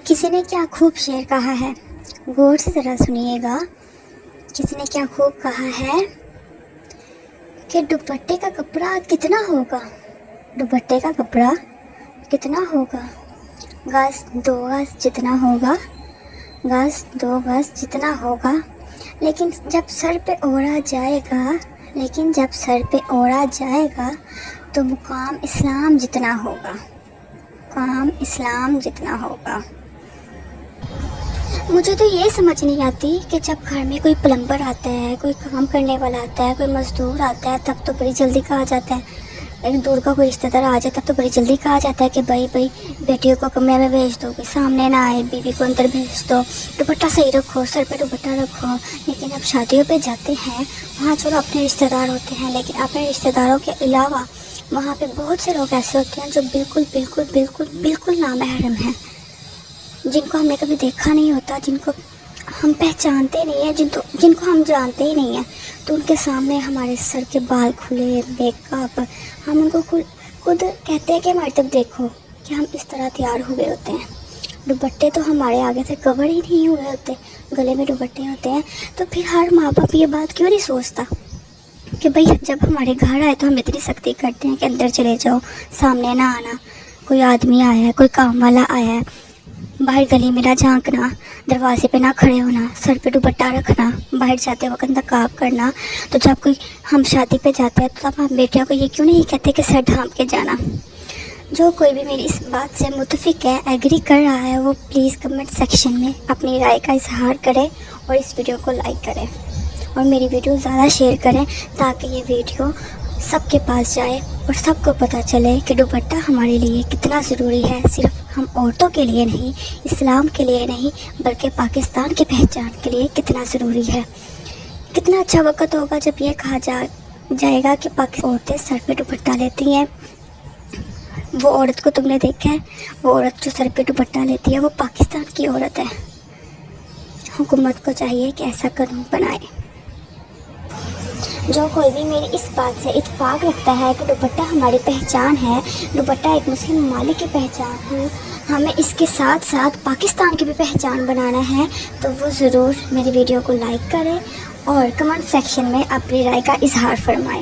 کسی نے کیا خوب شعر کہا ہے، غور سے ذرا سنیے گا۔ کسی نے کیا خوب کہا ہے کہ دوپٹے کا کپڑا کتنا ہوگا، دوپٹے کا کپڑا کتنا ہوگا، گز 2 گز جتنا ہوگا، گز 2 گز جتنا ہوگا، لیکن جب سر پہ اوڑھا جائے گا تو مقام اسلام جتنا ہوگا، مقام اسلام جتنا ہوگا۔ مجھے تو یہ سمجھ نہیں آتی کہ جب گھر میں کوئی پلمبر آتا ہے، کوئی کام کرنے والا آتا ہے، کوئی مزدور آتا ہے، تب تو بڑی جلدی کہا جاتا ہے، لیکن دور کا کوئی رشتہ دار آ جاتا ہے تو بڑی جلدی کہا جاتا ہے کہ بھائی بیٹیوں کو کمرے میں بھیج دو، کوئی سامنے نہ آئے، بیوی کو اندر بھیج دو، دوپٹہ صحیح رکھو، سر پہ دوپٹہ رکھو۔ لیکن اب شادیوں پہ جاتے ہیں، وہاں چلو اپنے رشتہ دار ہوتے ہیں، لیکن اپنے رشتہ داروں کے علاوہ وہاں پہ بہت سے لوگ ایسے ہوتے ہیں جو بالکل نامحرم ہیں، جن کو ہم نے کبھی دیکھا نہیں ہوتا، جن کو ہم پہچانتے نہیں ہیں، جن کو ہم جانتے ہی نہیں ہیں، تو ان کے سامنے ہمارے سر کے بال کھلے، میک اپ، ہم ان کو خود کہتے ہیں کہ ہماری طرف دیکھو کہ ہم اس طرح تیار ہوئے ہوتے ہیں۔ دوپٹے تو ہمارے آگے سے کور ہی نہیں ہوئے ہوتے، گلے میں دوپٹے ہوتے ہیں، تو پھر ہر ماں باپ یہ بات کیوں نہیں سوچتا کہ بھئی جب ہمارے گھر آئے تو ہم اتنی سختی کرتے ہیں کہ اندر چلے جاؤ، سامنے نہ آنا، کوئی آدمی آیا ہے، کوئی کام والا آیا ہے، باہر گلی میں نہ جھانکنا، دروازے پہ نہ کھڑے ہونا، سر پہ دوپٹہ رکھنا، باہر جاتے وقت نقاب کرنا۔ تو جب کوئی ہم شادی پہ جاتے ہیں تو تب ہم بیٹیوں کو یہ کیوں نہیں کہتے کہ سر ڈھانپ کے جانا؟ جو کوئی بھی میری اس بات سے متفق ہے، ایگری کر رہا ہے، وہ پلیز کمنٹ سیکشن میں اپنی رائے کا اظہار کرے اور اس ویڈیو کو لائک کرے اور میری ویڈیو زیادہ شیئر کریں تاکہ یہ ویڈیو سب کے پاس جائے اور سب کو پتہ چلے کہ دوپٹہ ہمارے لیے کتنا ضروری ہے، صرف ہم عورتوں کے لیے نہیں، اسلام کے لیے نہیں، بلکہ پاکستان کی پہچان کے لیے کتنا ضروری ہے۔ کتنا اچھا وقت ہوگا جب یہ کہا جائے گا کہ پاکستان عورتیں سر پہ دوپٹہ لیتی ہیں۔ وہ عورت کو تم نے دیکھا ہے، وہ عورت جو سر پہ دوپٹہ لیتی ہے وہ پاکستان کی عورت ہے۔ حکومت کو چاہیے کہ ایسا قانون بنائے۔ جو کوئی بھی میری اس بات سے اتفاق رکھتا ہے کہ دوپٹہ ہماری پہچان ہے، دوپٹہ ایک مسلم ممالک کی پہچان ہے، ہمیں اس کے ساتھ ساتھ پاکستان کی بھی پہچان بنانا ہے، تو وہ ضرور میری ویڈیو کو لائک کرے اور کمنٹ سیکشن میں اپنی رائے کا اظہار فرمائے۔